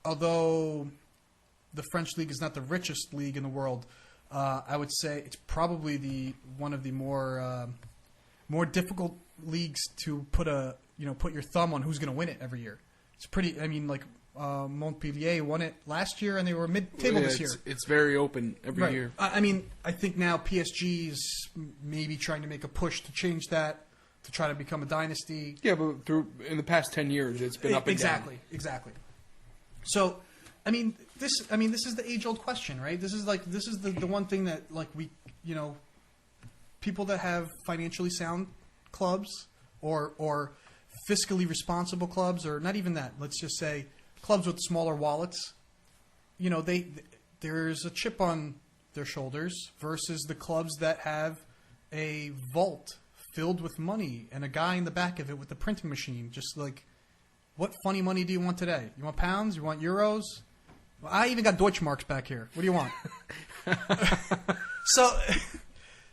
the French league is not the richest league in the world, I would say it's probably one of the more difficult leagues to put your thumb on who's going to win it every year. It's pretty. I mean, like Montpellier won it last year, and they were mid-table this year. It's very open every year. I mean, I think now PSG is maybe trying to make a push to change that to try to become a dynasty. Yeah, but in the past 10 years, it's been up and down. Exactly. So, I mean, this is the age-old question, right? This is the one thing that like we people that have financially sound clubs or fiscally responsible clubs, or not even that. Let's just say clubs with smaller wallets. There's a chip on their shoulders versus the clubs that have a vault filled with money and a guy in the back of it with the printing machine. Just like, what funny money do you want today? You want pounds? You want euros? Well, I even got Deutschmarks back here. What do you want?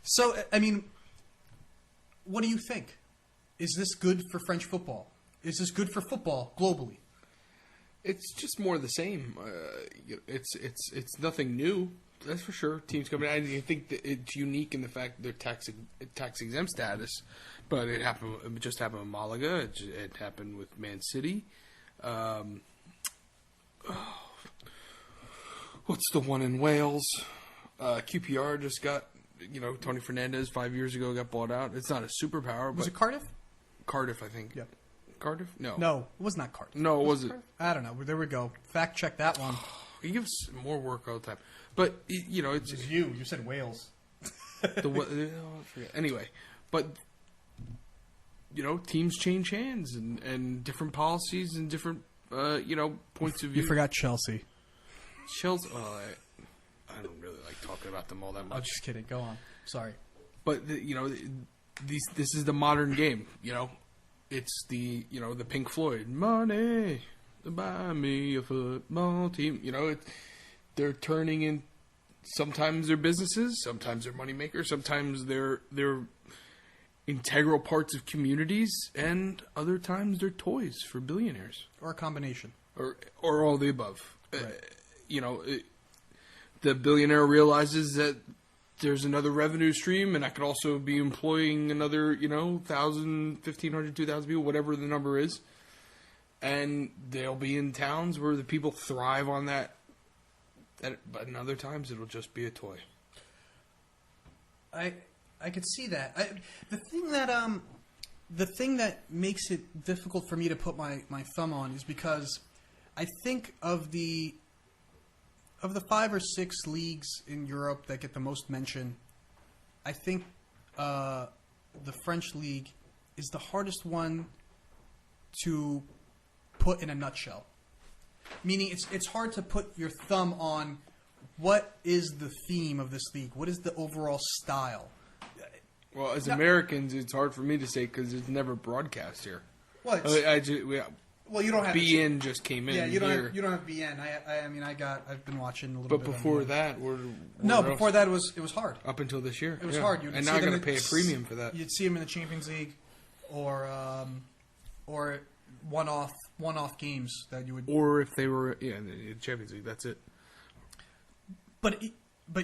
So I mean, what do you think? Is this good for French football? Is this good for football globally? It's just more of the same. It's nothing new. That's for sure. Teams coming. I think that it's unique in the fact that they're tax exempt status, but it happened. It just happened with Malaga. It happened with Man City. What's the one in Wales? QPR just got. Tony Fernandez 5 years ago got bought out. It's not a superpower. Was it Cardiff? Cardiff, I think. Yep. Cardiff? No. No, it was not Cardiff. No, was it? I don't know. There we go. Fact check that one. He gives more work all the time. But, it's... It was you. You said Wales. I forget. Anyway, but, teams change hands and different policies and different, points of view. You forgot Chelsea. Chelsea... I don't really like talking about them all that much. I'm just kidding. Go on. Sorry. But, this is the modern game, It's the Pink Floyd, money to buy me a football team. They're turning in, sometimes they're businesses, sometimes they're money makers, sometimes they're integral parts of communities, and other times they're toys for billionaires. Or a combination. Or all the above. Right. The billionaire realizes that there's another revenue stream, and I could also be employing another, 1,000, 1,500, 2,000 people, whatever the number is. And they'll be in towns where the people thrive on that. But in other times, it'll just be a toy. I could see that. The thing that makes it difficult for me to put my thumb on is because I think of the 5 or 6 leagues in Europe that get the most mention, I think the French league is the hardest one to put in a nutshell. Meaning it's hard to put your thumb on what is the theme of this league, what is the overall style. Well, as Americans, it's hard for me to say because it's never broadcast here. Well, well, you don't have BN just came in. Yeah, you don't have BN. I've been watching a little bit. But before that, before that it was hard. Up until this year, it was hard. And now I'm going to pay a premium for that. You'd see them in the Champions League, or one-off games that you would. Or if they were in the Champions League, that's it. But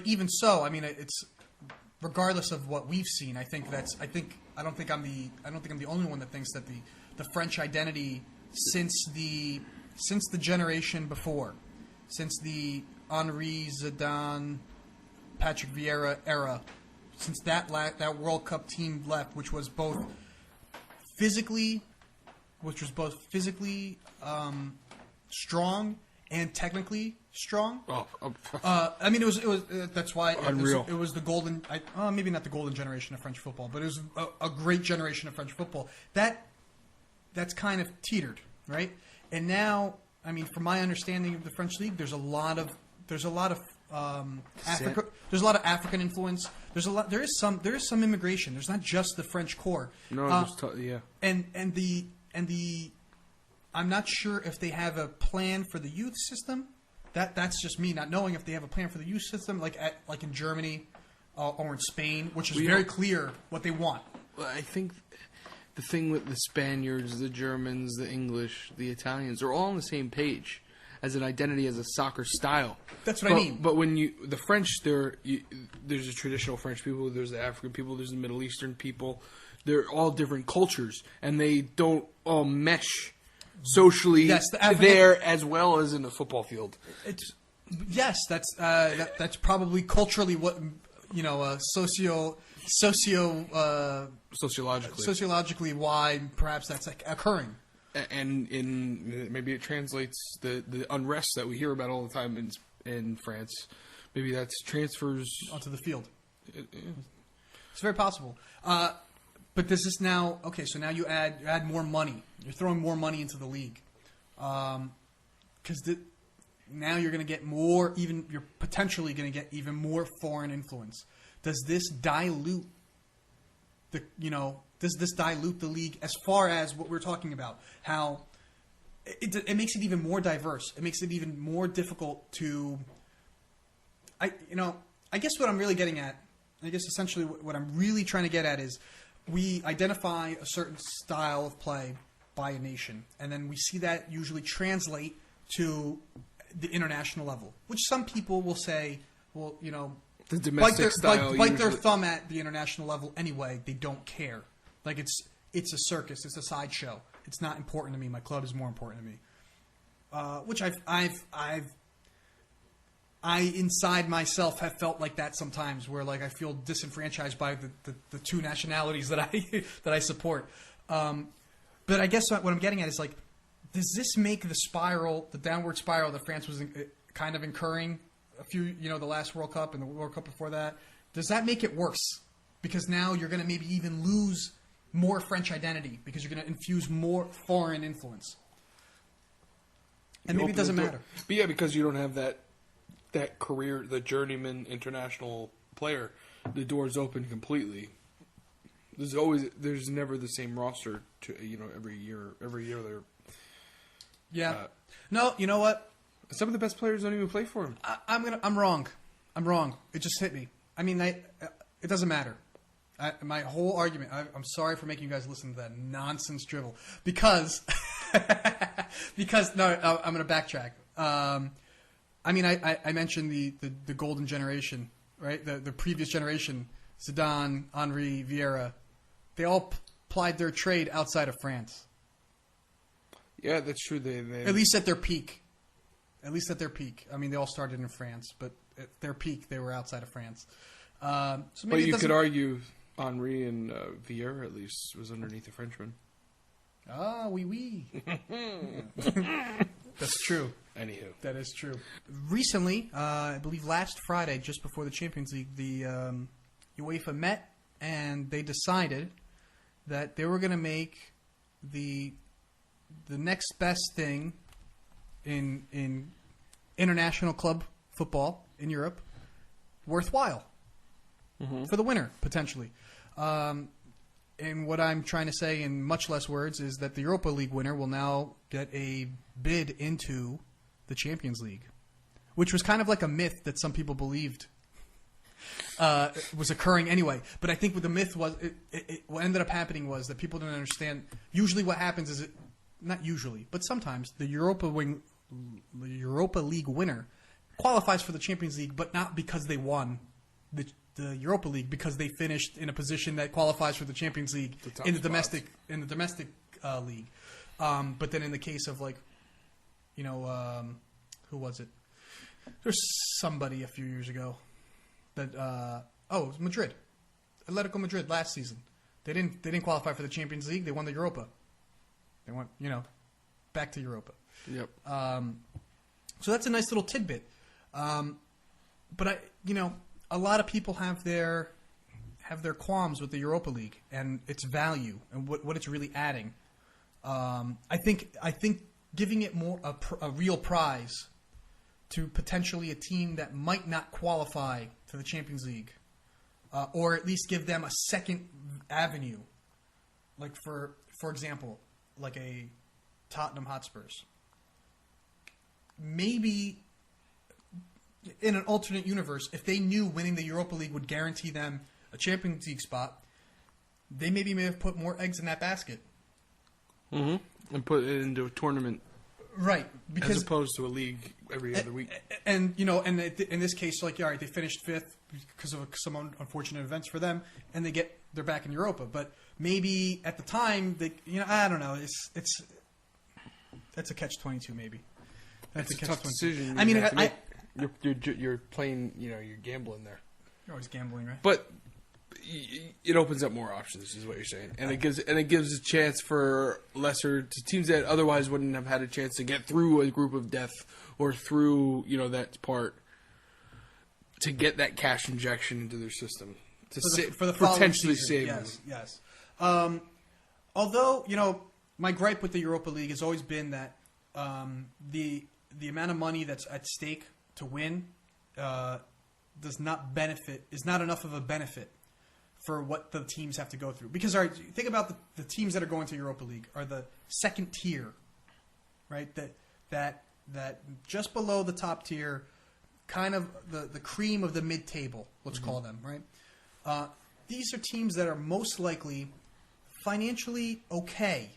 even so, I mean, it's regardless of what we've seen. I don't think I'm the only one that thinks that the the French identity since the generation before, since the Henri, Zidane, Patrick Vieira era, since that World Cup team left, which was both physically strong and technically strong. I mean, it was that's why unreal. It was the golden, maybe not the golden generation of French football, but it was a great generation of French football. That's kind of teetered, right? And now, I mean, from my understanding of the French league, there's a lot of African influence. There is some immigration. There's not just the French core. No, yeah. And the I'm not sure if they have a plan for the youth system. That's just me not knowing if they have a plan for the youth system, like in Germany or in Spain, which is very clear what they want. Well, I think the thing with the Spaniards, the Germans, the English, the Italians are all on the same page as an identity, as a soccer style. That's what I mean. But when the French, there's the traditional French people, there's the African people, there's the Middle Eastern people. They're all different cultures, and they don't all mesh socially there as well as in the football field. That's probably culturally what sociologically why perhaps that's occurring. And maybe it translates the unrest that we hear about all the time in France. Maybe that's transfers onto the field. It's very possible. But this is now okay. So now you add more money. You're throwing more money into the league, because now you're going to get more. You're potentially going to get even more foreign influence. Does this dilute Does this dilute the league as far as what we're talking about? How it makes it even more diverse. It makes it even more difficult to. I guess what I'm really getting at. I guess essentially what I'm really trying to get at is we identify a certain style of play by a nation, and then we see that usually translate to the international level, which some people will say, well, the domestic style bite their thumb at the international level anyway. They don't care. Like it's a circus. It's a sideshow. It's not important to me. My club is more important to me. Which I inside myself have felt like that sometimes, where like I feel disenfranchised by the two nationalities that I support. But I guess what I'm getting at is like, does this make the downward spiral that France was kind of incurring the last World Cup and the World Cup before that, does that make it worse? Because now you're going to maybe even lose more French identity because you're going to infuse more foreign influence. And maybe it doesn't matter. But yeah, because you don't have that career, the journeyman international player, the door's open completely. There's never the same roster to every year they're. Yeah. No, you know what? Some of the best players don't even play for him. I'm wrong. It just hit me. I mean, it doesn't matter. My whole argument. I'm sorry for making you guys listen to that nonsense drivel because no, I'm going to backtrack. I mean, I mentioned the golden generation, right? The previous generation, Zidane, Henri, Vieira, they all plied their trade outside of France. Yeah, that's true. They at least at their peak. I mean, they all started in France, but at their peak, they were outside of France. So maybe but you could argue Henri and Vieira at least was underneath the Frenchman. Ah, oui. That's true. Anywho. That is true. Recently, I believe last Friday, just before the Champions League, the UEFA met and they decided that they were going to make the next best thing in international club football in Europe worthwhile for the winner, potentially. And what I'm trying to say in much less words is that the Europa League winner will now get a bid into the Champions League, which was kind of like a myth that some people believed was occurring anyway. But I think what the myth was, what ended up happening was that people didn't understand. Usually what happens is, not usually, but sometimes the Europa League winner qualifies for the Champions League, but not because they won the Europa League, because they finished in a position that qualifies for the Champions League in the domestic League. But then in the case of who was it? There's somebody a few years ago that it was Madrid, Atletico Madrid last season. They didn't qualify for the Champions League. They won the Europa. They went back to Europa. Yep. So that's a nice little tidbit. But a lot of people have their qualms with the Europa League and its value and what it's really adding. I think giving it more a real prize to potentially a team that might not qualify to the Champions League, or at least give them a second avenue, like for example, like a Tottenham Hotspurs. Maybe in an alternate universe, if they knew winning the Europa League would guarantee them a Champions League spot, they may have put more eggs in that basket. Mm-hmm. And put it into a tournament. Right. Because, as opposed to a league every other week. And in this case, all right, they finished fifth because of some unfortunate events for them, and they're back in Europa. But maybe at the time, I don't know. That's a catch-22 maybe. That's a tough decision. I mean, you're playing. You're gambling there. You're always gambling, right? But it opens up more options, is what you're saying, and it gives a chance for lesser teams that otherwise wouldn't have had a chance to get through a group of death or through that part to get that cash injection into their system for the potentially save them. Yes. Although my gripe with the Europa League has always been that the amount of money that's at stake to win is not enough of a benefit for what the teams have to go through. Because, all right, think about the teams that are going to Europa League are the second tier, right? That just below the top tier, kind of the cream of the mid-table, let's call them, right? These are teams that are most likely financially okay,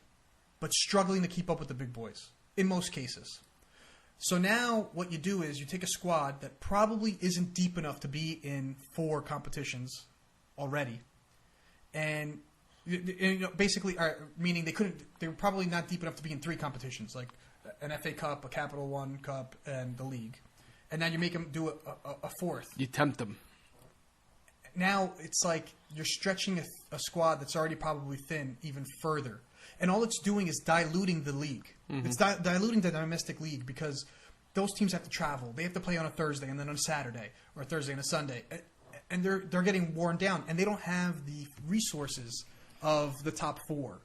but struggling to keep up with the big boys in most cases. So now what you do is you take a squad that probably isn't deep enough to be in 4 competitions already, and basically, meaning they were probably not deep enough to be in 3 competitions, like an FA Cup, a Capital One Cup, and the league. And now you make them do a 4th. You tempt them. Now it's like you're stretching a squad that's already probably thin even further. And all it's doing is diluting the league. Mm-hmm. It's diluting the domestic league because those teams have to travel. They have to play on a Thursday and then on a Saturday, or a Thursday and a Sunday. And they're getting worn down, and they don't have the resources of the top 4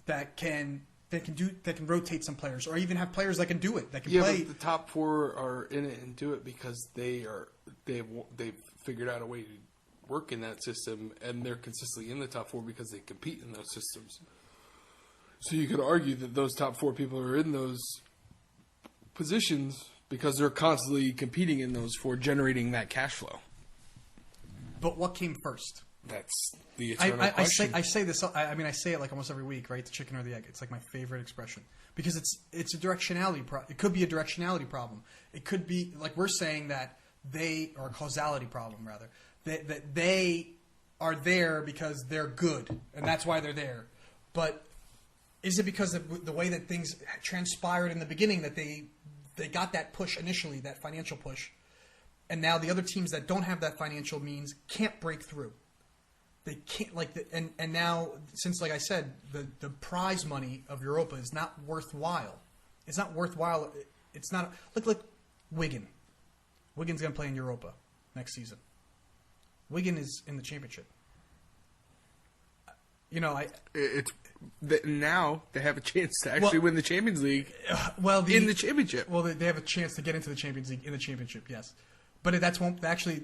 that can rotate some players, or even have players that can do it, that can play. But the top 4 are in it and do it because they've figured out a way to work in that system, and they're consistently in the top 4 because they compete in those systems. So you could argue that those top 4 people are in those positions because they're constantly competing in those for generating that cash flow. But what came first? That's the eternal question. I say this. I mean, I say it like almost every week, right? The chicken or the egg. It's like my favorite expression because it's a directionality. It could be a directionality problem. It could be like we're saying that or a causality problem rather. That they are there because they're good, and that's why they're there. But is it because of the way that things transpired in the beginning that they got that push initially, that financial push? And now the other teams that don't have that financial means can't break through. They can't and now since, like I said, the prize money of Europa is not worthwhile. It's not worthwhile. It's not. Look, Wigan. Wigan's going to play in Europa next season. Wigan is in the championship. Now they have a chance to actually win the Champions League. In the championship. Well, they have a chance to get into the Champions League in the championship. Yes. But that's actually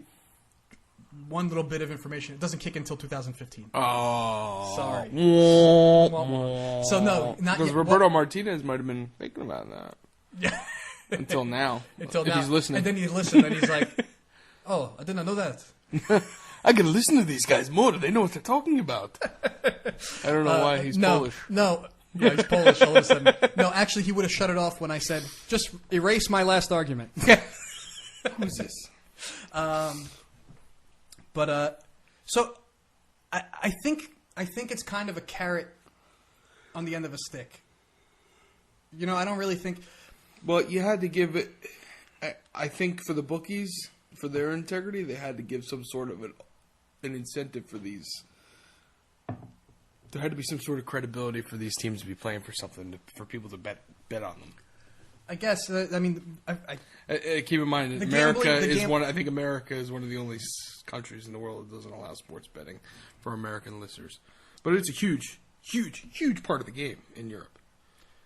one little bit of information. It doesn't kick until 2015. Oh, sorry. So no, not because yet. Roberto Martinez might have been thinking about that. Yeah. Until now. If now. He's listening. And then he listened and he's like, "Oh, I did not know that." I can listen to these guys more. They know what they're talking about. I don't know why he's Polish. No. Yeah, he's Polish all of a sudden. No, actually, he would have shut it off when I said, "Just erase my last argument." Who's this? So I think it's kind of a carrot on the end of a stick. You know, I don't really think. Well, you had to give it. I think for the bookies, for their integrity, they had to give some sort of an incentive for these. There had to be some sort of credibility for these teams to be playing for something, for people to bet on them. I guess. I mean, keep in mind, America is one. I think America is one of the only countries in the world that doesn't allow sports betting for American listeners. But it's a huge, huge, huge part of the game in Europe.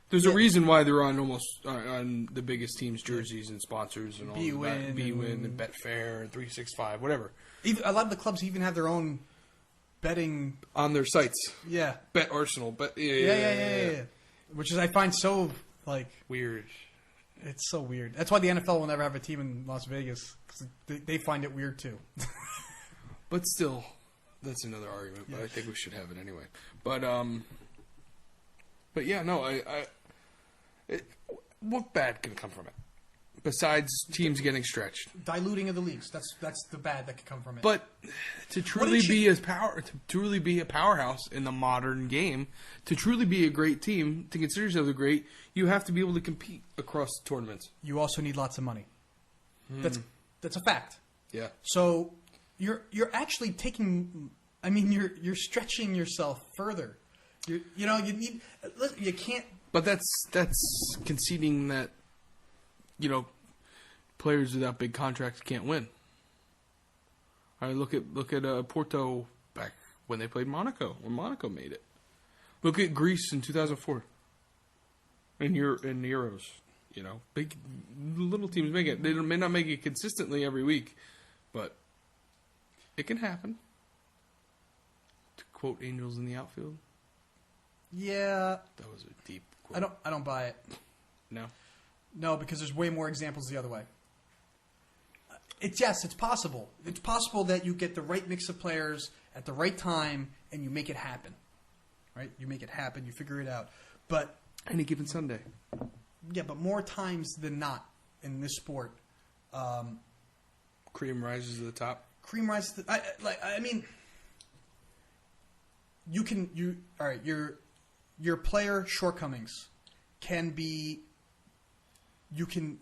There's a reason why they're on on the biggest teams' jerseys and sponsors and all that. B-Win and Betfair and 365, whatever. A lot of the clubs even have their own betting on their sites. Yeah, Bet Arsenal. Yeah. Which is I find so weird. It's so weird. That's why the NFL will never have a team in Las Vegas because they find it weird too. But still, that's another argument. But I think we should have it anyway. But yeah, no, what bad can come from it? Besides teams getting stretched, diluting of the leagues. That's the bad that could come from it. But to truly be a powerhouse in the modern game, to truly be a great team, to consider yourself great, you have to be able to compete across tournaments. You also need lots of money. That's a fact. Yeah. So you're actually taking. I mean, you're stretching yourself further. You can't. But that's conceding that, players without big contracts can't win. All right, look at Porto back when they played Monaco, when Monaco made it. Look at Greece in 2004. In Euros, big little teams make it. They may not make it consistently every week, but it can happen. To quote "Angels in the Outfield." Yeah, that was a deep quote. I don't buy it. No, because there's way more examples the other way. It's possible. It's possible that you get the right mix of players at the right time and you make it happen. Right? You make it happen. You figure it out. But any given Sunday. Yeah, but more times than not in this sport, cream rises to the top. Cream rises. I mean, your player shortcomings can be. You can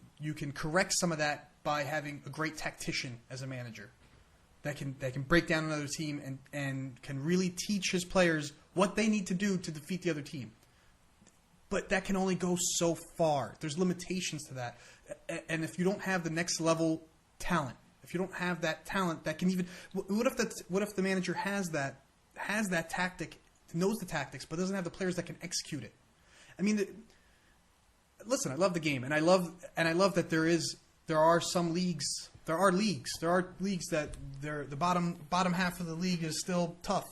correct some of that by having a great tactician as a manager that can break down another team and can really teach his players what they need to do to defeat the other team. But that can only go so far. There's limitations to that. And if you don't have the next level talent, if you don't have that talent that can even what if the manager has that tactic, knows the tactics, but doesn't have the players that can execute it? I mean, listen, I love the game, and I love that there are leagues that the bottom half of the league is still tough,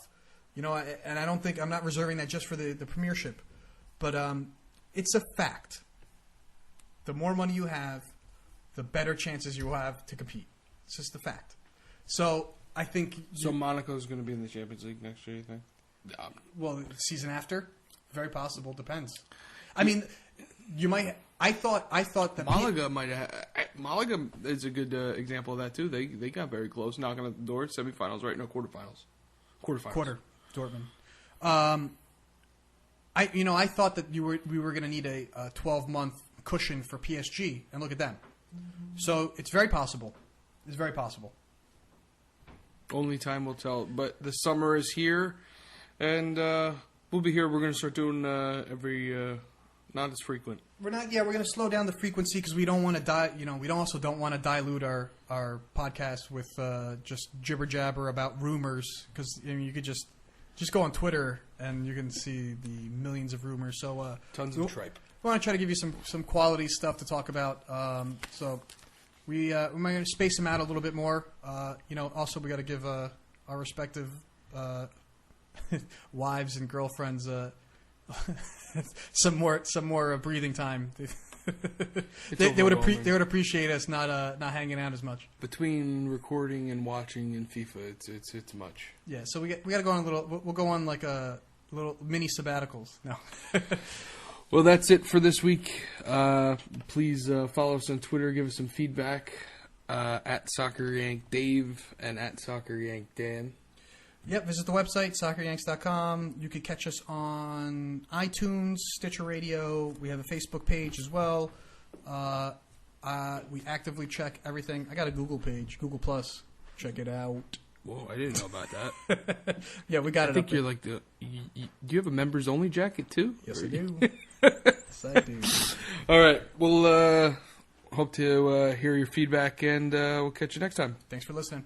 and I'm not reserving that just for the Premiership, but it's a fact. The more money you have, the better chances you have to compete. It's just a fact. So I think. So Monaco's going to be in the Champions League next year, you think? Well, the season after, very possible. Depends. I mean. You might. I thought that Malaga might. Malaga is a good example of that too. They got very close, knocking at the door. Semifinals, right? No, quarterfinals. Quarter Dortmund. I thought that we were going to need a 12-month cushion for PSG, and look at them. So it's very possible. It's very possible. Only time will tell. But the summer is here, and we'll be here. We're going to start doing every. Not as frequent. We're not. Yeah, we're going to slow down the frequency because we don't want to we don't want to dilute our podcast with just jibber jabber about rumors. Because you could just go on Twitter and you can see the millions of rumors. So tons of tripe. We want to try to give you some quality stuff to talk about. So we might going to space them out a little bit more. Also we got to give our respective wives and girlfriends. some more breathing time. They would appreciate us not hanging out as much. Between recording and watching in FIFA, it's much. Yeah, so we got to go on we'll go on like a little mini sabbaticals. No. Well, that's it for this week. Please follow us on Twitter. Give us some feedback at SoccerYankDave and at SoccerYankDan. Yep, visit the website, socceryanks.com. You could catch us on iTunes, Stitcher Radio. We have a Facebook page as well. We actively check everything. I got a Google page, Google+. Check it out. Whoa, I didn't know about that. Yeah, we got it. I think you're like the... do you have a members-only jacket, too? Yes, I do. Yes, I do. All right. We'll hope to hear your feedback, and we'll catch you next time. Thanks for listening.